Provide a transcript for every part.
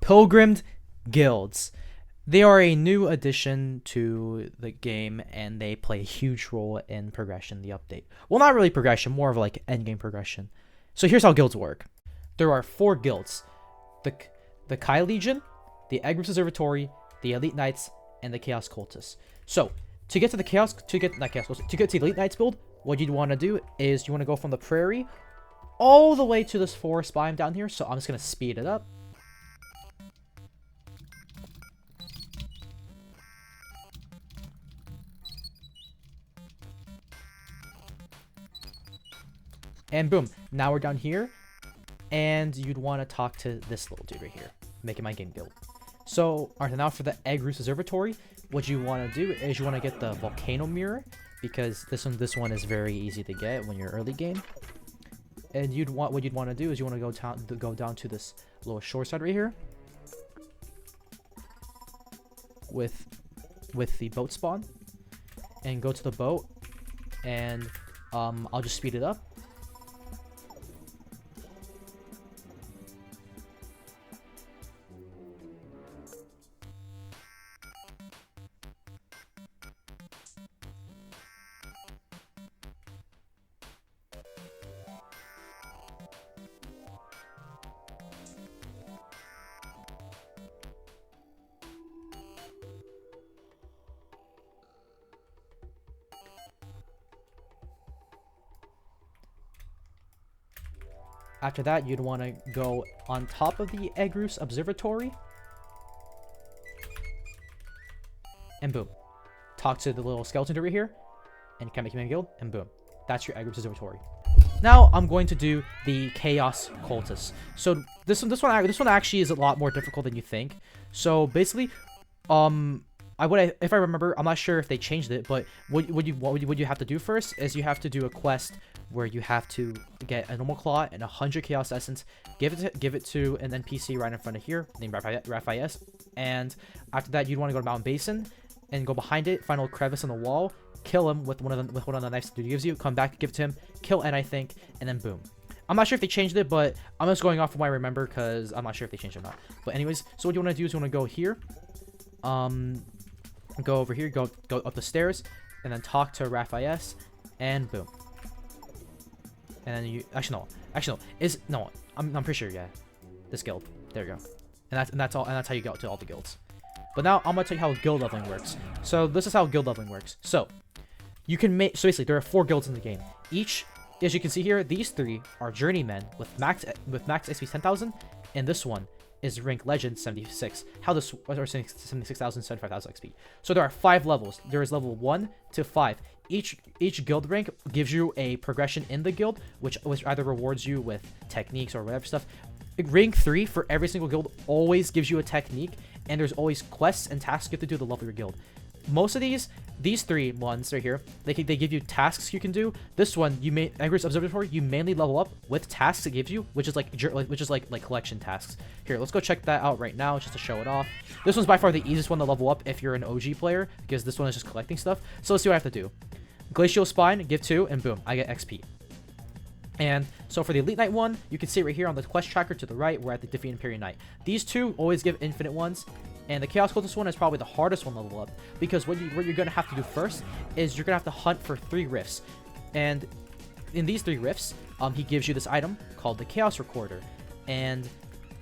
Pilgrim Guilds. They are a new addition to the game, and they play a huge role in progression, the update. Well, not really progression, more of like endgame progression. So here's how guilds work. There are 4 guilds. The Kai Legion, the Pilgrims Observatory, the Elite Knights, and the Chaos Cultists. So, to get to the to get to the Elite Knights build, what you'd want to do is you want to go from the prairie all the way to this forest biome down here. So I'm just going to speed it up. And boom, now we're down here, and you'd want to talk to this little dude right here, making my game guild. So, alright, now for the Egg Roost Observatory, what you want to do is you want to get the Volcano Mirror, because this one is very easy to get when you're early game. And what you'd want to do is you want to go down to this little shore side right here, with the boat spawn, and go to the boat, and I'll just speed it up. After that, you'd want to go on top of the Egg Roost Observatory. And boom. Talk to the little skeleton over here. And you can make your main guild. And boom. That's your Egg Roost Observatory. Now, I'm going to do the Chaos Cultists. So, this one actually is a lot more difficult than you think. So, basically, if I remember, I'm not sure if they changed it, but what you have to do first is you have to do a quest where you have to get a normal claw and 100 chaos essence, give it to an NPC right in front of here named Raphael, and after that you'd want to go to Mountain Basin and go behind it, find a little crevice on the wall, kill him with one of the knives that he gives you, come back, give it to him, kill N, I think, and then boom. I'm not sure if they changed it, but I'm just going off of what I remember because I'm not sure if they changed it or not. But anyways, so what you want to do is you want to go here, go over here, go up the stairs, and then talk to Raphael, and boom. And then you actually no, I'm pretty sure, yeah, this guild. There you go. And that's how you go to all the guilds. But now I'm gonna tell you how guild leveling works. So this is how guild leveling works. So you can make, so basically there are 4 guilds in the game. Each, as you can see here, these 3 are journeymen with max XP 10,000, and this one is rank legend 76. How this, or 76,000, 75,000 XP. So there are 5 levels. There is level 1 to 5. Each guild rank gives you a progression in the guild, which either rewards you with techniques or whatever stuff. Rank 3 for every single guild always gives you a technique, and there's always quests and tasks you have to do to level your guild. Most of these 3 ones right here, they give you tasks you can do. This one, Egg Roost Observatory, you mainly level up with tasks it gives you, which is like collection tasks. Here, let's go check that out right now just to show it off. This one's by far the easiest one to level up if you're an OG player, because this one is just collecting stuff. So let's see what I have to do. Glacial Spine, give 2, and boom, I get XP. And so for the Elite Knight one, you can see right here on the quest tracker to the right, we're at the Defeat Imperial Knight. These 2 always give infinite ones. And the Chaos Cultist one is probably the hardest one to level up, because what you're going to have to do first is you're going to have to hunt for 3 rifts. And in these 3 rifts, he gives you this item called the Chaos Recorder. And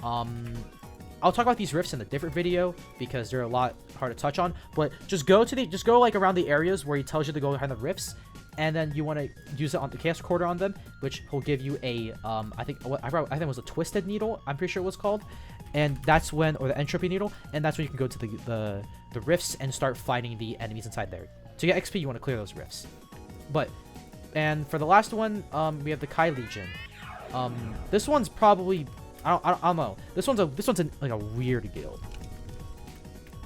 I'll talk about these rifts in a different video because they're a lot hard to touch on. But just go like around the areas where he tells you to go behind the rifts, and then you want to use it on the Chaos Recorder on them, which will give you a I think it was a Twisted Needle. I'm pretty sure it was called. And that's when, or the Entropy Needle, and that's when you can go to the rifts and start fighting the enemies inside there. To get XP, you want to clear those rifts. And for the last one, we have the Kai Legion. This one's probably, I don't know. This one's like a weird guild,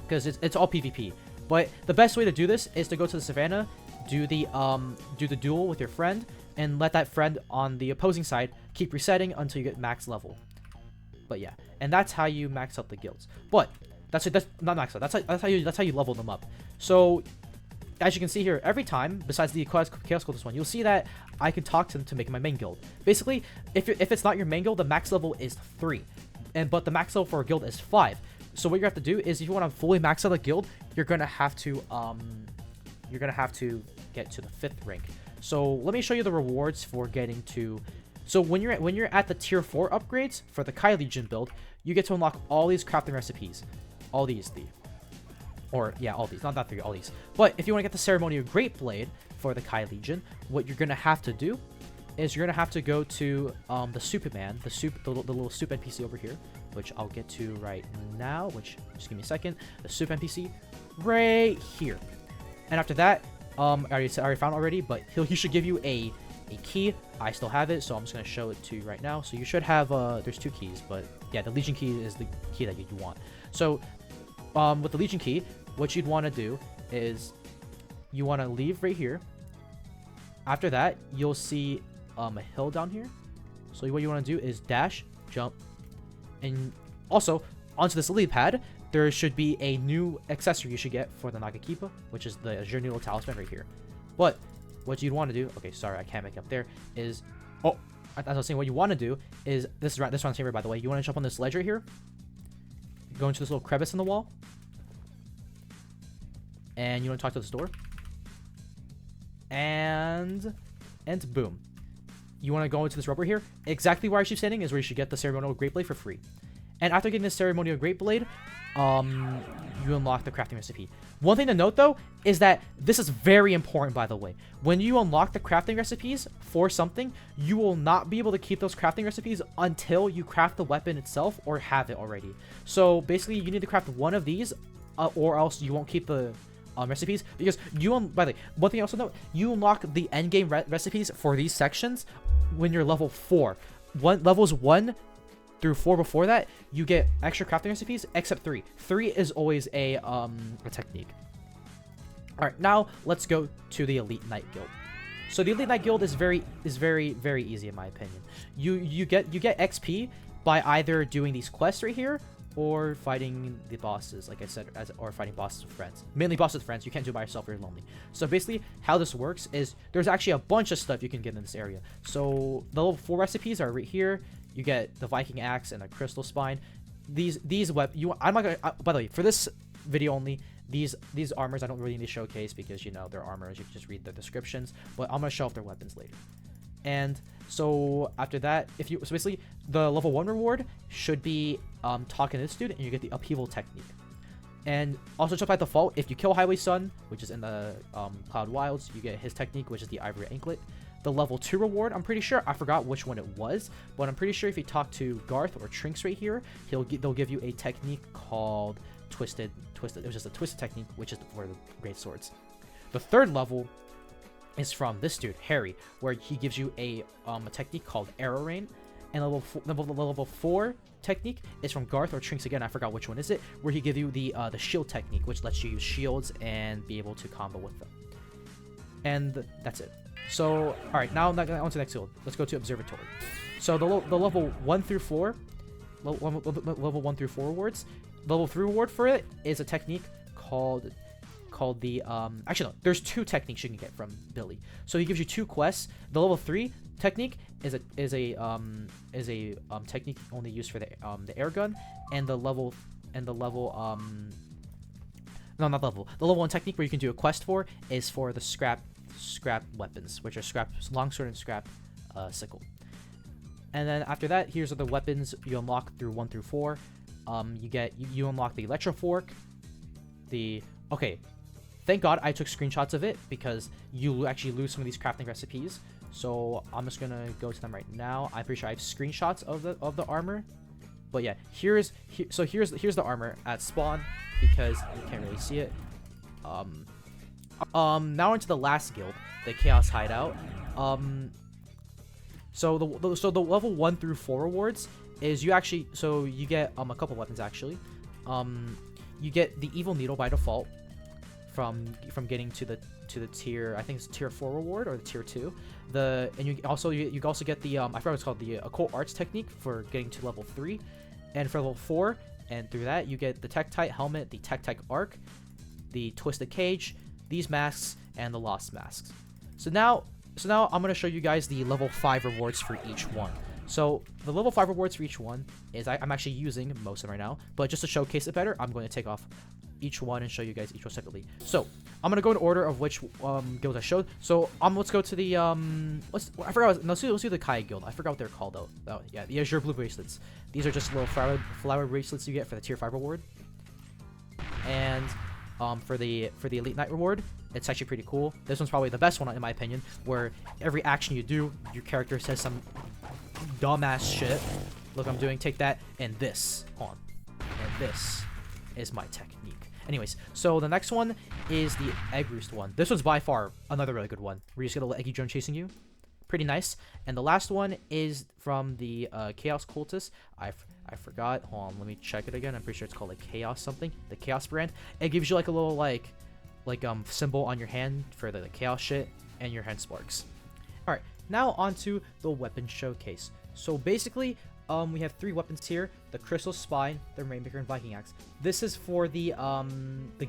because it's all PvP. But the best way to do this is to go to the savannah, do the duel with your friend, and let that friend on the opposing side keep resetting until you get max level. But yeah, and that's how you max out the guilds. But that's not max out. That's how you level them up. So as you can see here, every time besides the Chaos Cultist one, you'll see that I can talk to them to make my main guild. Basically, if it's not your main guild, the max level is 3. but the max level for a guild is 5. So what you have to do is if you want to fully max out a guild, you're gonna have to get to the 5th rank. So let me show you the rewards for getting to. So when you're at the tier 4 upgrades for the Kai Legion build, you get to unlock all these crafting recipes, all these all these, not 3, all these. But if you want to get the Ceremonial Great Blade for the Kai Legion, what you're gonna have to do is you're gonna have to go to the Superman, the little soup NPC over here, which I'll get to right now. Which just give me a second. The soup NPC right here. And after that, I already found already, but he should give you a key. I still have it, so I'm just gonna show it to you right now. So you should have there's 2 keys, but yeah, the Legion key is the key that you want. So with the Legion key, what you'd want to do is you want to leave right here. After that, you'll see a hill down here. So what you want to do is dash, jump, and also onto this lily pad, there should be a new accessory you should get for the Nagakipa, which is the Azure Noodle Talisman right here. But what you'd want to do, okay, sorry, I can't make it up there, is, as I was saying, what you want to do is, this round's here, by the way, you want to jump on this ledge right here, go into this little crevice in the wall, and you want to talk to this door, and boom. You want to go into this rubber here. Exactly where I keep standing is where you should get the Ceremonial Great Blade for free. And after getting the Ceremonial Great Blade, you unlock the crafting recipe. One thing to note, though, is that this is very important, by the way. When you unlock the crafting recipes for something, you will not be able to keep those crafting recipes until you craft the weapon itself or have it already. So basically, you need to craft one of these, or else you won't keep the recipes, because by the way, one thing I also note, you unlock the endgame recipes for these sections when you're level 4. Levels 1 through 4 before that, you get extra crafting recipes, except 3. 3 is always a technique. Alright, now let's go to the Elite Knight Guild. So the Elite Knight Guild is very easy in my opinion. You get XP by either doing these quests right here, or fighting the bosses, like I said, or fighting bosses with friends. Mainly bosses with friends. You can't do it by yourself, you're lonely. So basically, how this works is there's actually a bunch of stuff you can get in this area. So the level 4 recipes are right here. You get the Viking Axe and a Crystal Spine. I'm not gonna. By the way, for this video only, these armors I don't really need to showcase because they're armors. You can just read the descriptions. But I'm gonna show off their weapons later. And so after that, so basically the level 1 reward should be talking to this dude, and you get the Upheaval Technique. And also just by default, if you kill Highway Sun, which is in the Cloud Wilds, you get his technique, which is the Ivory Anklet. The level 2 reward, I'm pretty sure, I forgot which one it was, but I'm pretty sure if you talk to Garth or Trinks right here, they'll give you a technique called Twisted. It was just a Twisted technique, which is for the Great Swords. The 3rd level is from this dude, Harry, where he gives you a technique called Arrow Rain. And level 4 technique is from Garth or Trinks again, I forgot which one is it, where he give you the shield technique, which lets you use shields and be able to combo with them. And that's it. So, alright, now on to the next guild. Let's go to Observatory. So the level 1 through 4, level 1 through 4 rewards. Level 3 reward for it is a technique called the actually no, there's 2 techniques you can get from Billy. So he gives you 2 quests. The level 3 technique is a technique only used for the air gun, and the level no, not level. The level 1 technique where you can do a quest for is for the scrap weapons, which are scrap longsword and scrap sickle. And then after that, here's the weapons you unlock through 1 through 4. You unlock the Electro Fork. Okay, thank God I took screenshots of it because you actually lose some of these crafting recipes. So I'm just gonna go to them right now. I'm pretty sure I have screenshots of the armor. But yeah, here's the armor at spawn because you can't really see it. Now into the last guild, the Chaos Hideout. So the level 1 through 4 rewards is you get a couple weapons actually. You get the Evil Needle by default from getting to the tier, I think it's tier 4 reward or the tier 2. And you also get the I forgot what it's called, the Occult Arts technique for getting to level 3. And for level 4 and through that you get the Tektite helmet, the Tektite arc, the Twisted Cage, these masks, and the Lost masks. So now I'm gonna show you guys the level 5 rewards for each one. So the level 5 rewards for each one is I'm actually using most of them right now, but just to showcase it better, I'm going to take off each one and show you guys each one separately. So I'm gonna go in order of which guilds I showed. So let's go to the I forgot. Let's do the Kai guild. I forgot what they're called though. Oh yeah, the Azure Blue bracelets. These are just little flower bracelets you get for the tier 5 reward. And for the Elite Knight reward, it's actually pretty cool. This one's probably the best one in my opinion, where every action you do, your character says some dumbass shit. Look, I'm doing take that and this on, and this is my technique. Anyways, so the next one is the Egg Roost one. This one's by far another really good one. Where you just get a little eggy drone chasing you. Pretty nice. And the last one is from the Chaos Cultist. I forgot. Hold on, let me check it again. I'm pretty sure it's called like Chaos something. The Chaos brand. It gives you like a little like symbol on your hand for the Chaos shit, and your hand sparks. Alright, now onto the weapon showcase. So basically, we have 3 weapons here: the Crystal Spine, the Rainmaker, and Viking Axe. This is for the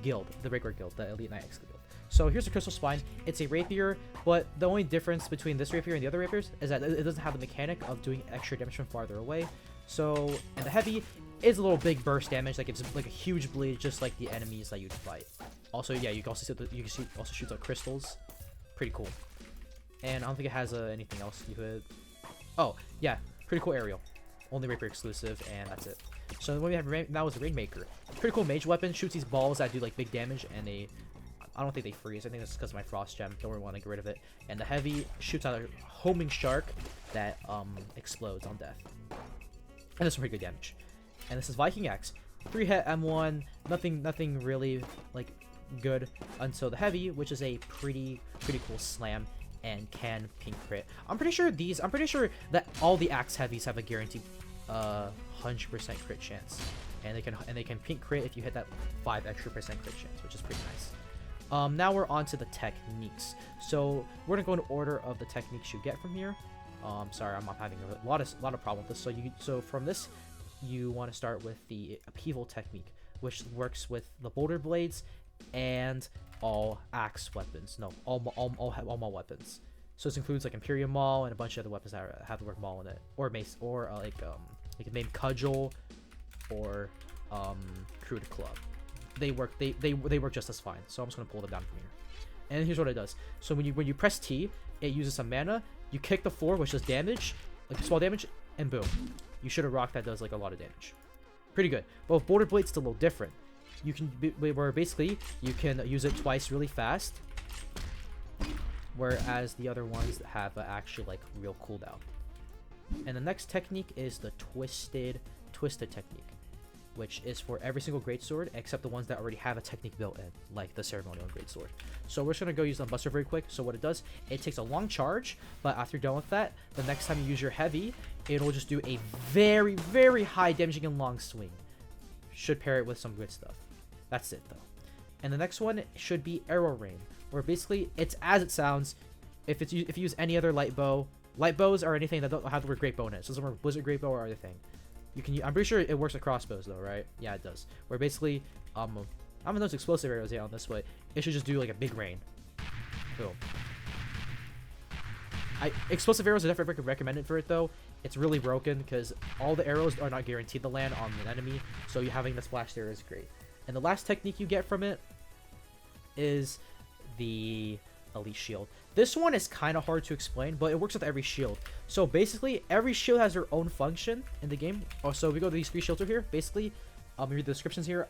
guild, the regular guild, the Elite Knight X guild. So here's the Crystal Spine. It's a rapier, but the only difference between this rapier and the other rapiers is that it doesn't have the mechanic of doing extra damage from farther away. So, and the heavy is a little big burst damage that gives like a huge bleed, just like the enemies that you'd fight. Also, yeah, you can also also shoot out crystals. Pretty cool. And I don't think it has anything else you could. Oh yeah, pretty cool aerial. Only rapier exclusive, and that's it. So what we have now is the Rainmaker. Pretty cool mage weapon. Shoots these balls that do like big damage, and I don't think they freeze. I think that's because of my frost gem. Don't really want to get rid of it. And the heavy shoots out a homing shark that explodes on death. And that's some pretty good damage. And this is Viking Axe. 3-hit M1. Nothing really like good until the heavy, which is a pretty cool slam and can pink crit. I'm pretty sure that all the axe heavies have a guaranteed 100% crit chance, and they can pink crit if you hit that 5% extra crit chance, which is pretty nice. Now we're on to the techniques. So we're gonna go in order of the techniques you get from here. Sorry, I'm having a lot of problem with this. So from this, you want to start with the upheaval technique, which works with the boulder blades and all axe weapons. No, all maul weapons. So this includes like Imperium Maul and a bunch of other weapons that have the word maul in it, or mace, or like maybe cudgel, or crude club. They work just as fine. So I'm just gonna pull them down from here. And here's what it does. So when you press T, it uses some mana. You kick the floor, which does damage, like small damage, and boom, you shoot a rock that does like a lot of damage. Pretty good. But with boulder blades, it's a little different. You can where basically you can use it twice really fast, whereas the other ones have actually like real cooldown. And the next technique is the twisted technique, which is for every single greatsword except the ones that already have a technique built in, like the ceremonial greatsword. So we're just gonna go use the Buster very quick. So what it does, it takes a long charge, but after you're done with that, the next time you use your heavy, it'll just do a very high damaging and long swing. Should pair it with some good stuff. That's it though. And the next one should be Arrow Rain, where basically it's as it sounds. If you use any other light bows or anything that don't have the word great bow in it, so some Blizzard great bow or other thing. You can. I'm pretty sure it works with crossbows though, right? Yeah, it does. Where basically, I'm in those explosive arrows on this way. It should just do like a big rain. Boom. Explosive arrows are definitely recommended for it though. It's really broken because all the arrows are not guaranteed to land on an enemy, so you having the splash there is great. And the last technique you get from it is the Elite Shield. This one is kind of hard to explain, but it works with every shield. So basically, every shield has their own function in the game. Oh, so we go to these 3 shields over here. Basically, read the descriptions here.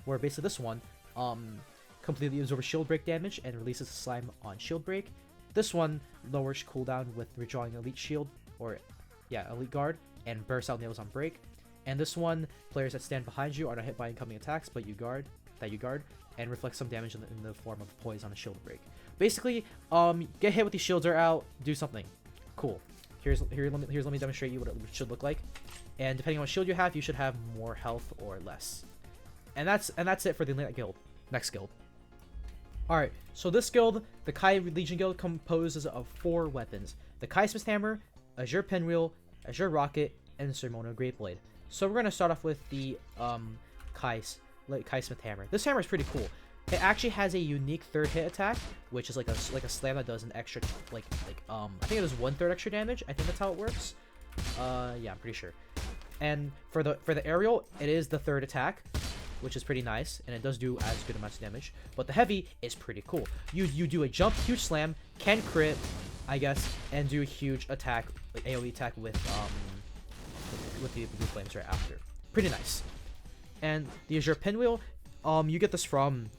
Where basically this one, completely absorbs shield break damage and releases slime on shield break. This one lowers cooldown with redrawing Elite Shield, or yeah, Elite Guard, and bursts out nails on break. And this one, players that stand behind you are not hit by incoming attacks, but you guard, and reflects some damage in the form of poise on a shield break. Basically, get hit with these shields are out, do something cool. Let me demonstrate you what it should look like. And depending on what shield you have, you should have more health or less. And that's it for the next guild. Alright, so this guild, the Kai Legion Guild, composes of 4 weapons: the Kai Smith Hammer, Azure Pinwheel, Azure Rocket, and Ceremonial Greatblade. So we're gonna start off with the Kai Smith Hammer. This hammer is pretty cool. It actually has a unique 3rd hit attack, which is like a slam that does an extra I think it does 1/3 extra damage. I think that's how it works. Yeah, I'm pretty sure. And for the aerial, it is the third attack, which is pretty nice, and it does do as good amounts of damage. But the heavy is pretty cool. You do a jump, huge slam, can crit, I guess, and do a huge attack, like AoE attack with the blue flames right after. Pretty nice. And the Azure Pinwheel, you get this from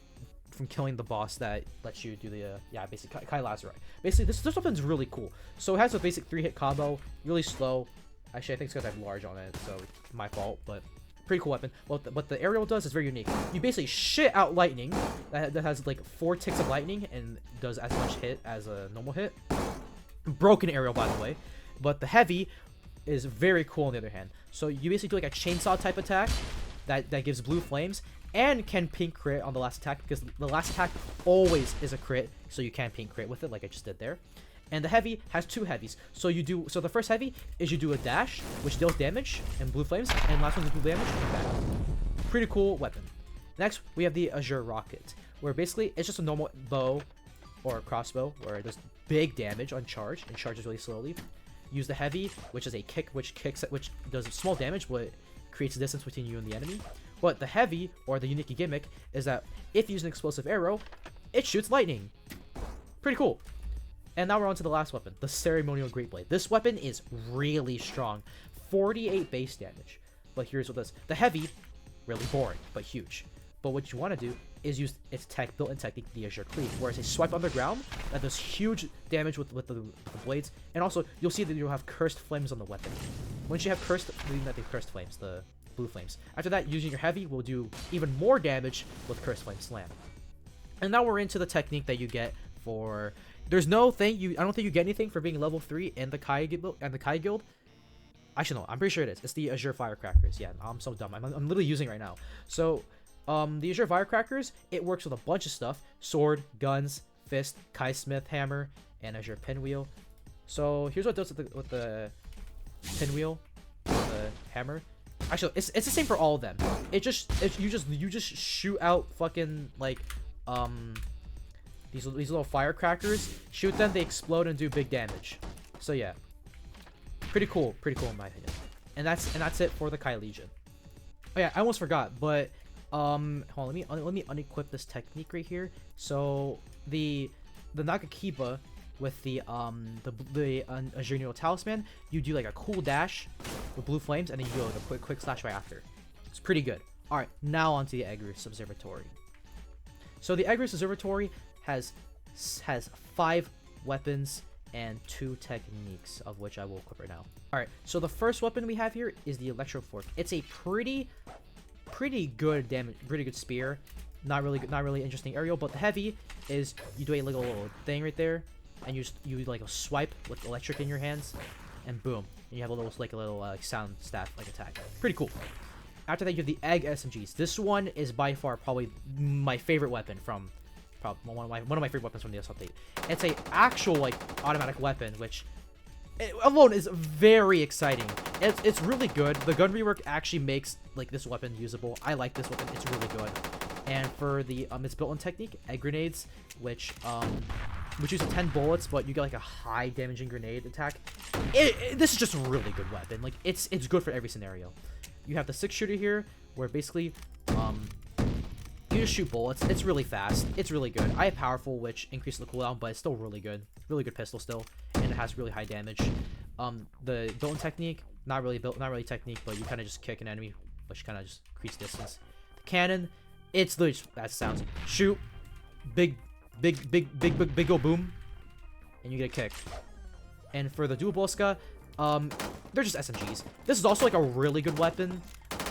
killing the boss that lets you do the basically Kai Lazarite. Basically, this weapon's really cool. So it has a basic 3-hit combo, really slow. Actually, I think it's because I have large on it, so my fault, but pretty cool weapon. What the aerial does is very unique. You basically shit out lightning that has like 4 ticks of lightning and does as much hit as a normal hit. Broken aerial, by the way. But the heavy is very cool on the other hand. So you basically do like a chainsaw type attack that gives blue flames and can pink crit on the last attack, because the last attack always is a crit, so you can pink crit with it like I just did there. And the heavy has 2 heavies. So the first heavy is you do a dash, which deals damage and blue flames, and last one is blue damage and back. Pretty cool weapon. Next, we have the Azure Rocket, where basically it's just a normal bow or a crossbow where it does big damage on charge and charges really slowly. Use the heavy, which is a kick, which does small damage, but creates a distance between you and the enemy. But the heavy, or the unique gimmick, is that if you use an explosive arrow, it shoots lightning. Pretty cool. And now we're on to the last weapon, the Ceremonial Great Blade. This weapon is really strong. 48 base damage. But here's what this. The heavy, really boring, but huge. But what you want to do is use its built-in technique, the Azure Cleave, where it's a swipe on the ground that does huge damage with the blades. And also, you'll see that you'll have cursed flames on the weapon. Once you have cursed flames, the blue flames. After that, using your heavy will do even more damage with Cursed Flame Slam. And now we're into the technique that you get for... There's no thing I don't think you get anything for being level 3 in the Kai Guild. Actually, no, I'm pretty sure it is. It's the Azure Firecrackers. Yeah, I'm so dumb. I'm literally using it right now. So, the Azure Firecrackers, it works with a bunch of stuff: sword, guns, fist, Kai Smith hammer, and Azure Pinwheel. So here's what it does with the pinwheel, the hammer. Actually, it's the same for all of them. You just shoot out fucking like these little firecrackers. Shoot them, they explode and do big damage. So yeah, pretty cool in my opinion. And that's it for the Kai Legion. Oh yeah, I almost forgot, but hold on, let me unequip this technique right here. So the Nagakiba with the Azure Needle Talisman, you do like a cool dash with blue flames, and then you go the quick slash right after. It's pretty good. All right, now onto the Egrus Observatory. So the Egrus Observatory has 5 weapons and 2 techniques, of which I will equip right now. All right, so the first weapon we have here is the Electro Fork. It's a pretty good damage, pretty good spear. Not really interesting aerial, but the heavy is you do a little thing right there, and you like a swipe with electric in your hands, and boom, and you have a little sound staff like attack. Pretty cool. After that, you have the Egg SMGs. This one is by far probably my favorite weapon from one of my favorite weapons from the update. It's a actual like automatic weapon, which it alone is very exciting. It's really good. The gun rework actually makes like this weapon usable. I like this weapon. It's really good. And for the its built-in technique, egg grenades, which uses 10 bullets, but you get like a high damaging grenade attack. This is just a really good weapon. Like it's good for every scenario. You have the 6-shooter here, where basically you just shoot bullets. It's really fast. It's really good. I have powerful, which increases the cooldown, but it's still really good. Really good pistol still, and it has really high damage. The built-in technique, not really technique, but you kind of just kick an enemy, which kind of just increases distance. The cannon, it's literally just, that sounds shoot, big go boom, and you get a kick. And for the Dual Bosca, they're just SMGs. This is also like a really good weapon.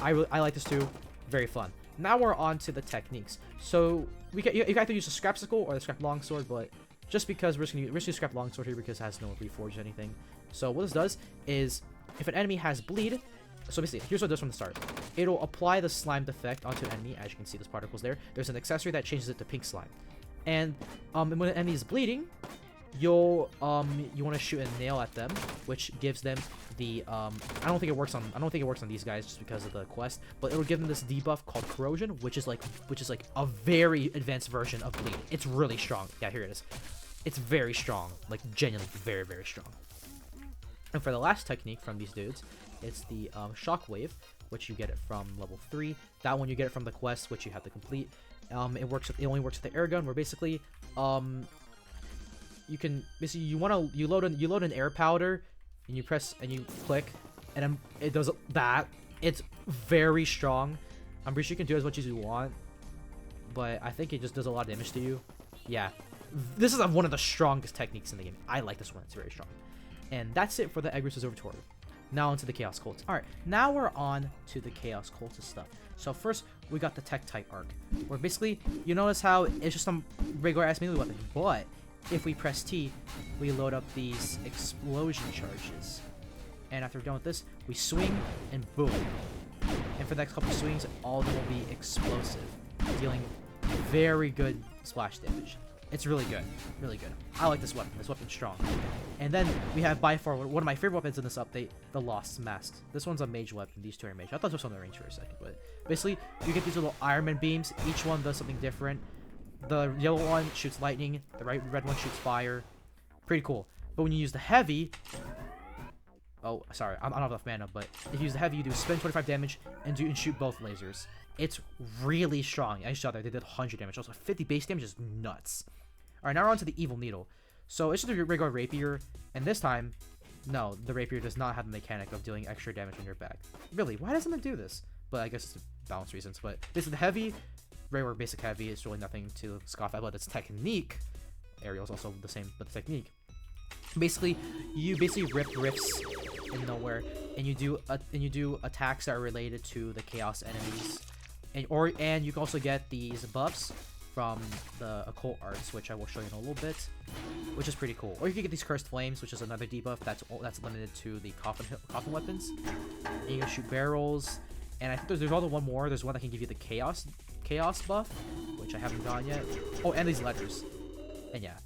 I like this too. Very fun. Now we're on to the techniques. So you can either use a scrap sickle or the scrap longsword, but just because we're just gonna use scrap longsword here because it has no reforged or anything. So what this does is, if an enemy has bleed, so basically here's what it does from the start. It'll apply the slimed effect onto an enemy. As you can see, there's particles there. There's an accessory that changes it to pink slime. And when an enemy is bleeding, you want to shoot a nail at them, which gives them the I don't think it works on these guys just because of the quest, but it'll give them this debuff called corrosion, which is like a very advanced version of bleed. It's really strong. Yeah, here it is. It's very strong, like genuinely very, very strong. And for the last technique from these dudes, it's the Shockwave, which you get it from level 3. That one you get it from the quest, which you have to complete. It only works with the air gun, where basically you can you load an air powder, and you press and you click, and then it does that. It's very strong. I'm pretty sure you can do as much as you want, but I think it just does a lot of damage to you. Yeah, this is one of the strongest techniques in the game. I like this one. It's very strong. And that's it for the Eggers Observatory. Now onto the Chaos Cults. Alright, now we're on to the Chaos Cultist stuff. So first, we got the Tektite arc, where basically, you notice how it's just some regular ass melee weapon, but if we press T, we load up these explosion charges. And after we're done with this, we swing, and boom. And for the next couple swings, all of them will be explosive, dealing very good splash damage. It's really good. Really good. I like this weapon. This weapon's strong. And then we have by far one of my favorite weapons in this update, the Lost Mask. This one's a mage weapon. These two are mage. I thought this was on the range for a second, but basically you get these little Iron Man beams. Each one does something different. The yellow one shoots lightning. The red one shoots fire. Pretty cool. But when you use the heavy... Oh, sorry. I don't have enough mana, but if you use the heavy, you do spend 25 damage and shoot both lasers. It's really strong. I saw that they did 100 damage. Also, 50 base damage is nuts. Alright, now we're on to the Evil Needle. So it's just a regular rapier, and this time, no, the rapier does not have the mechanic of dealing extra damage on your back. Really, why doesn't it do this? But I guess it's balance reasons. But this is the heavy, regular basic heavy. It's really nothing to scoff at, but its technique, Aerial's also the same, but the technique. Basically, you rip rifts in nowhere, and you do attacks that are related to the chaos enemies, and you can also get these buffs from the occult arts, which I will show you in a little bit, which is pretty cool. Or you can get these cursed flames, which is another debuff that's limited to the coffin weapons. And you can shoot barrels, and I think there's also one more. There's one that can give you the chaos buff, which I haven't gotten yet. Oh, and these letters, and yeah.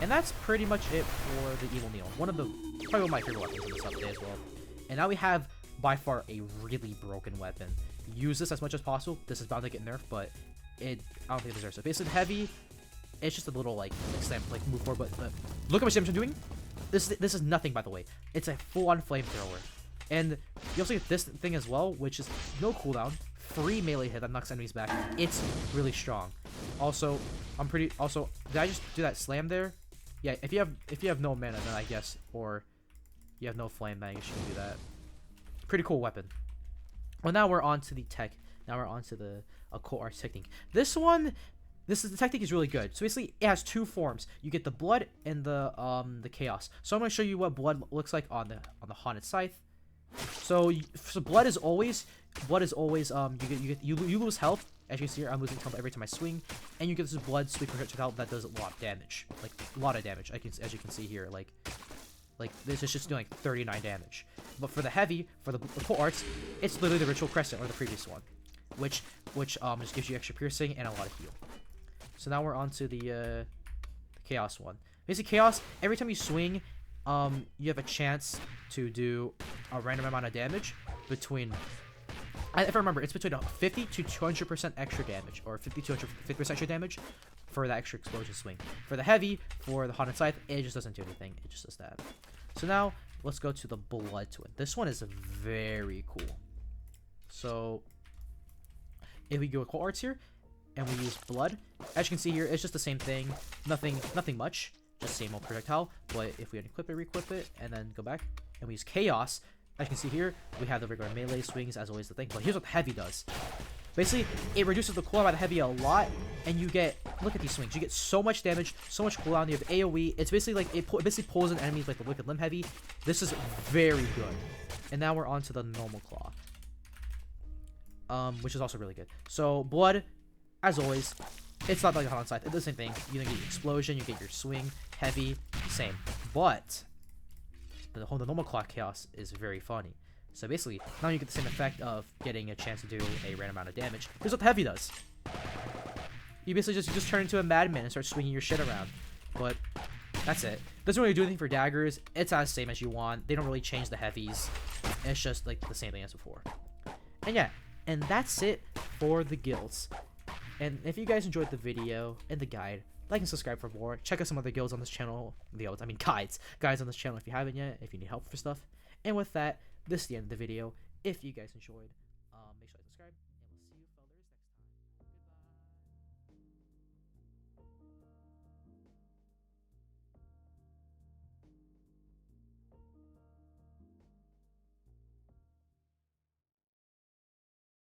And that's pretty much it for the Evil Needle. Probably one of my favorite weapons in this update as well. And now we have, by far, a really broken weapon. Use this as much as possible. This is bound to get nerfed, but I don't think it deserves it. Basically, heavy, it's just a little, slam, move forward, but look how much damage I'm doing. This is nothing, by the way. It's a full-on flamethrower. And you also get this thing as well, which is no cooldown. Free melee hit that knocks enemies back. It's really strong. Also, did I just do that slam there? Yeah, if you have no mana, then I guess, or you have no flame, then I guess you can do that. Pretty cool weapon. Well, now we're on to the tech. Now we're on to the occult arts technique. The technique is really good. So basically, it has two forms. You get the blood and the chaos. So I'm gonna show you what blood looks like on the haunted scythe. So blood is always you lose health. As you can see here, I'm losing health every time I swing, and you get this blood sweep projectile that does a lot of damage, a lot of damage. As you can see here, like this is just doing 39 damage. But for the heavy, for the occult arts, it's literally the ritual crescent or the previous one, which just gives you extra piercing and a lot of heal. So now we're on to the chaos one. Basically, chaos, every time you swing, you have a chance to do a random amount of damage between. If I remember, it's between 50 to 200% extra damage, or 50 to 250% extra damage for that extra explosion swing. For the heavy, for the haunted scythe, it just doesn't do anything. It just does that. So now let's go to the blood twin. This one is very cool. So if we go occult arts here, and we use blood, as you can see here, it's just the same thing. Nothing much. Just same old projectile. But if we unequip it, re-equip it, and then go back, and we use chaos. As you can see here, we have the regular melee swings as always the thing, but here's what the heavy does. Basically, it reduces the cooldown by the heavy a lot, and you get, look at these swings, you get so much damage, so much cooldown, you have AoE, it's basically it basically pulls in enemies like the Wicked Limb Heavy. This is very good. And now we're on to the normal claw, which is also really good. So, blood, as always, it's not like a haunted scythe, it's the same thing. You get your explosion, you get your swing, heavy, same. But the normal claw chaos is very funny. So basically, now you get the same effect of getting a chance to do a random amount of damage. Here's what the heavy does. You basically just turn into a madman and start swinging your shit around. But that's it. Doesn't really do anything for daggers. It's as same as you want. They don't really change the heavies. It's just like the same thing as before. And yeah, and that's it for the guilds. And if you guys enjoyed the video and the guide, like and subscribe for more. Check out some other guilds on this channel. Guides on this channel if you haven't yet, if you need help for stuff. And with that, this is the end of the video. If you guys enjoyed,